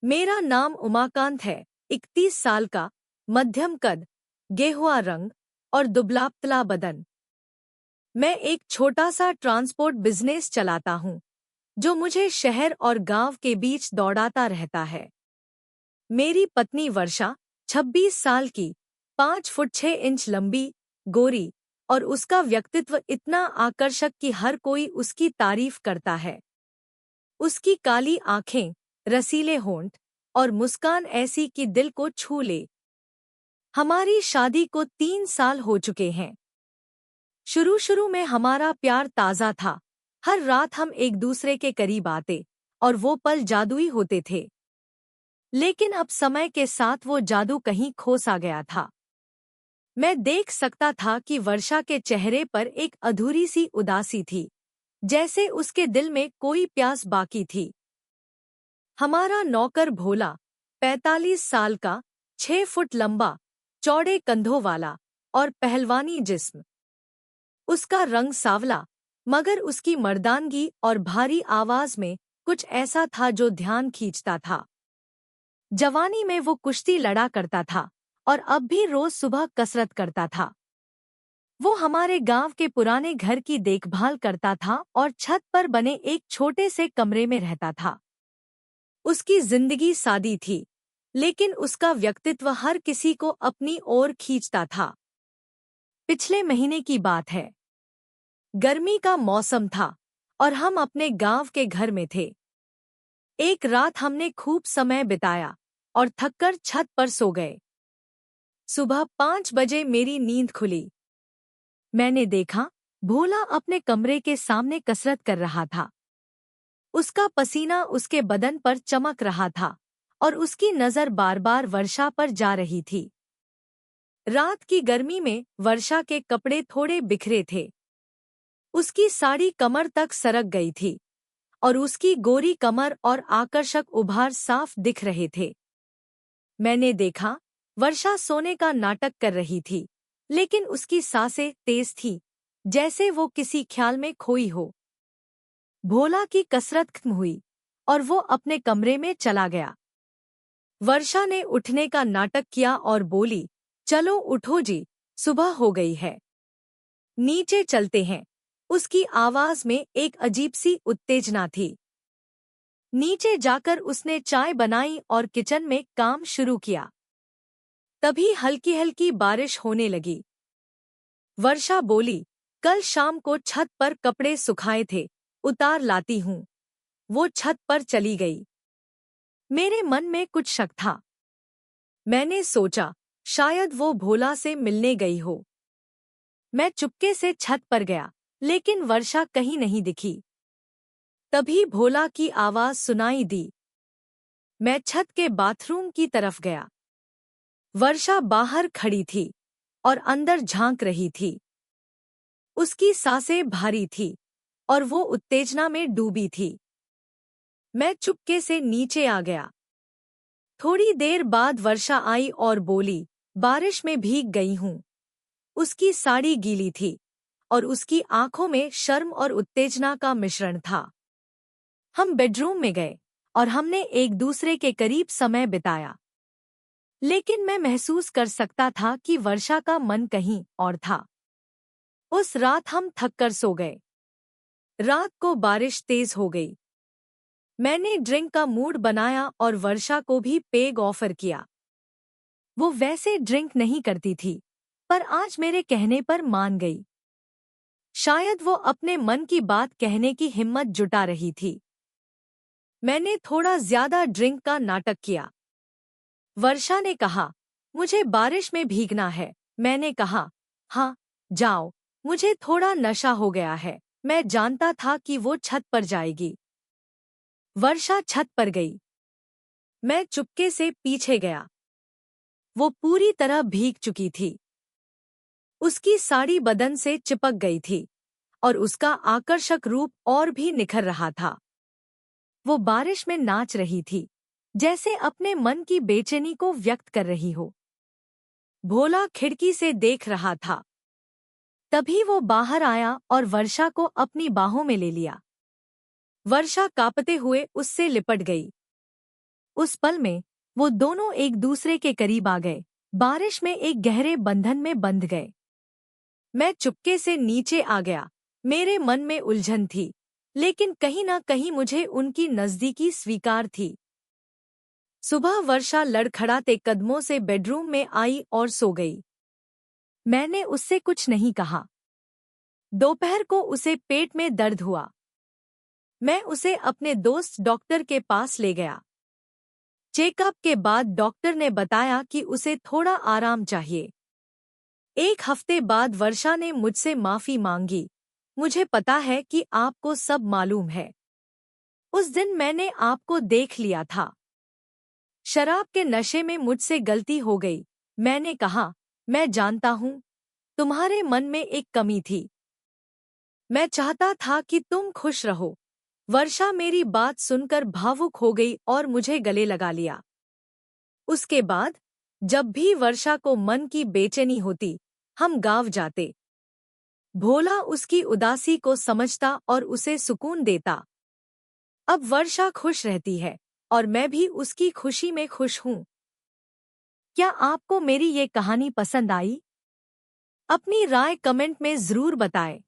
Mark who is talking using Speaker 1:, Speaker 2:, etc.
Speaker 1: मेरा नाम उमाकांत है। 31 साल का, मध्यम कद, गेहुआ रंग और दुबला-पतला बदन। मैं एक छोटा सा ट्रांसपोर्ट बिजनेस चलाता हूँ जो मुझे शहर और गांव के बीच दौड़ाता रहता है। मेरी पत्नी वर्षा, 26 साल की, 5 फुट 6 इंच लंबी, गोरी और उसका व्यक्तित्व इतना आकर्षक कि हर कोई उसकी तारीफ करता है। उसकी काली आंखें, रसीले होंठ और मुस्कान ऐसी कि दिल को छू ले। हमारी शादी को 3 साल हो चुके हैं। शुरू-शुरू में हमारा प्यार ताज़ा था। हर रात हम एक दूसरे के करीब आते और वो पल जादुई होते थे। लेकिन अब समय के साथ वो जादू कहीं खो सा गया था। मैं देख सकता था कि वर्षा के चेहरे पर एक अधूरी सी उदासी थी, जैसे उसके दिल में कोई प्यास बाकी थी। हमारा नौकर भोला, 45 साल का, 6 फुट लंबा, चौड़े कंधों वाला और पहलवानी जिस्म। उसका रंग सांवला, मगर उसकी मर्दानगी और भारी आवाज में कुछ ऐसा था जो ध्यान खींचता था। जवानी में वो कुश्ती लड़ा करता था और अब भी रोज सुबह कसरत करता था। वो हमारे गांव के पुराने घर की देखभाल करता था और छत पर बने एक छोटे से कमरे में रहता था। उसकी जिंदगी सादी थी, लेकिन उसका व्यक्तित्व हर किसी को अपनी ओर खींचता था। पिछले महीने की बात है। गर्मी का मौसम था और हम अपने गांव के घर में थे। एक रात हमने खूब समय बिताया और थककर छत पर सो गए। सुबह 5 बजे मेरी नींद खुली। मैंने देखा, भोला अपने कमरे के सामने कसरत कर रहा था। उसका पसीना उसके बदन पर चमक रहा था और उसकी नजर बार-बार वर्षा पर जा रही थी। रात की गर्मी में वर्षा के कपड़े थोड़े बिखरे थे। उसकी साड़ी कमर तक सरक गई थी और उसकी गोरी कमर और आकर्षक उभार साफ दिख रहे थे। मैंने देखा, वर्षा सोने का नाटक कर रही थी, लेकिन उसकी सांसें तेज थी, जैसे वो किसी ख्याल में खोई हो। भोला की कसरत खत्म हुई और वो अपने कमरे में चला गया। वर्षा ने उठने का नाटक किया और बोली, चलो उठो जी, सुबह हो गई है। नीचे चलते हैं। उसकी आवाज में एक अजीब सी उत्तेजना थी। नीचे जाकर उसने चाय बनाई और किचन में काम शुरू किया। तभी हल्की हल्की बारिश होने लगी। वर्षा बोली, कल शाम को छत पर कपड़े सुखाए थे, उतार लाती हूँ। वो छत पर चली गई। मेरे मन में कुछ शक था। मैंने सोचा, शायद वो भोला से मिलने गई हो। मैं चुपके से छत पर गया, लेकिन वर्षा कहीं नहीं दिखी। तभी भोला की आवाज सुनाई दी। मैं छत के बाथरूम की तरफ गया। वर्षा बाहर खड़ी थी और अंदर झांक रही थी। उसकी सांसें भारी थी और वो उत्तेजना में डूबी थी। मैं चुपके से नीचे आ गया। थोड़ी देर बाद वर्षा आई और बोली, बारिश में भीग गई हूँ। उसकी साड़ी गीली थी और उसकी आंखों में शर्म और उत्तेजना का मिश्रण था। हम बेडरूम में गए और हमने एक दूसरे के करीब समय बिताया। लेकिन मैं महसूस कर सकता था कि वर्षा का मन कहीं और था। उस रात हम थककर सो गए। रात को बारिश तेज हो गई। मैंने ड्रिंक का मूड बनाया और वर्षा को भी पेग ऑफर किया। वो वैसे ड्रिंक नहीं करती थी, पर आज मेरे कहने पर मान गई। शायद वो अपने मन की बात कहने की हिम्मत जुटा रही थी। मैंने थोड़ा ज्यादा ड्रिंक का नाटक किया। वर्षा ने कहा, मुझे बारिश में भीगना है। मैंने कहा, हाँ, जाओ, मुझे थोड़ा नशा हो गया है। मैं जानता था कि वो छत पर जाएगी। वर्षा छत पर गई। मैं चुपके से पीछे गया। वो पूरी तरह भीग चुकी थी। उसकी साड़ी बदन से चिपक गई थी और उसका आकर्षक रूप और भी निखर रहा था। वो बारिश में नाच रही थी, जैसे अपने मन की बेचैनी को व्यक्त कर रही हो। भोला खिड़की से देख रहा था। तभी वो बाहर आया और वर्षा को अपनी बाहों में ले लिया। वर्षा कांपते हुए उससे लिपट गई। उस पल में वो दोनों एक दूसरे के करीब आ गए, बारिश में एक गहरे बंधन में बंध गए। मैं चुपके से नीचे आ गया। मेरे मन में उलझन थी, लेकिन कहीं ना कहीं मुझे उनकी नजदीकी स्वीकार थी। सुबह वर्षा लड़खड़ाते कदमों से बेडरूम में आई और सो गई। मैंने उससे कुछ नहीं कहा। दोपहर को उसे पेट में दर्द हुआ। मैं उसे अपने दोस्त डॉक्टर के पास ले गया। चेकअप के बाद डॉक्टर ने बताया कि उसे थोड़ा आराम चाहिए। एक हफ्ते बाद वर्षा ने मुझसे माफी मांगी। मुझे पता है कि आपको सब मालूम है। उस दिन मैंने आपको देख लिया था। शराब के नशे में मुझसे गलती हो गई। मैंने कहा, मैं जानता हूँ, तुम्हारे मन में एक कमी थी। मैं चाहता था कि तुम खुश रहो। वर्षा मेरी बात सुनकर भावुक हो गई और मुझे गले लगा लिया। उसके बाद जब भी वर्षा को मन की बेचैनी होती, हम गाँव जाते। भोला उसकी उदासी को समझता और उसे सुकून देता। अब वर्षा खुश रहती है और मैं भी उसकी खुशी में खुश हूँ। क्या आपको मेरी ये कहानी पसंद आई? अपनी राय कमेंट में जरूर बताएं।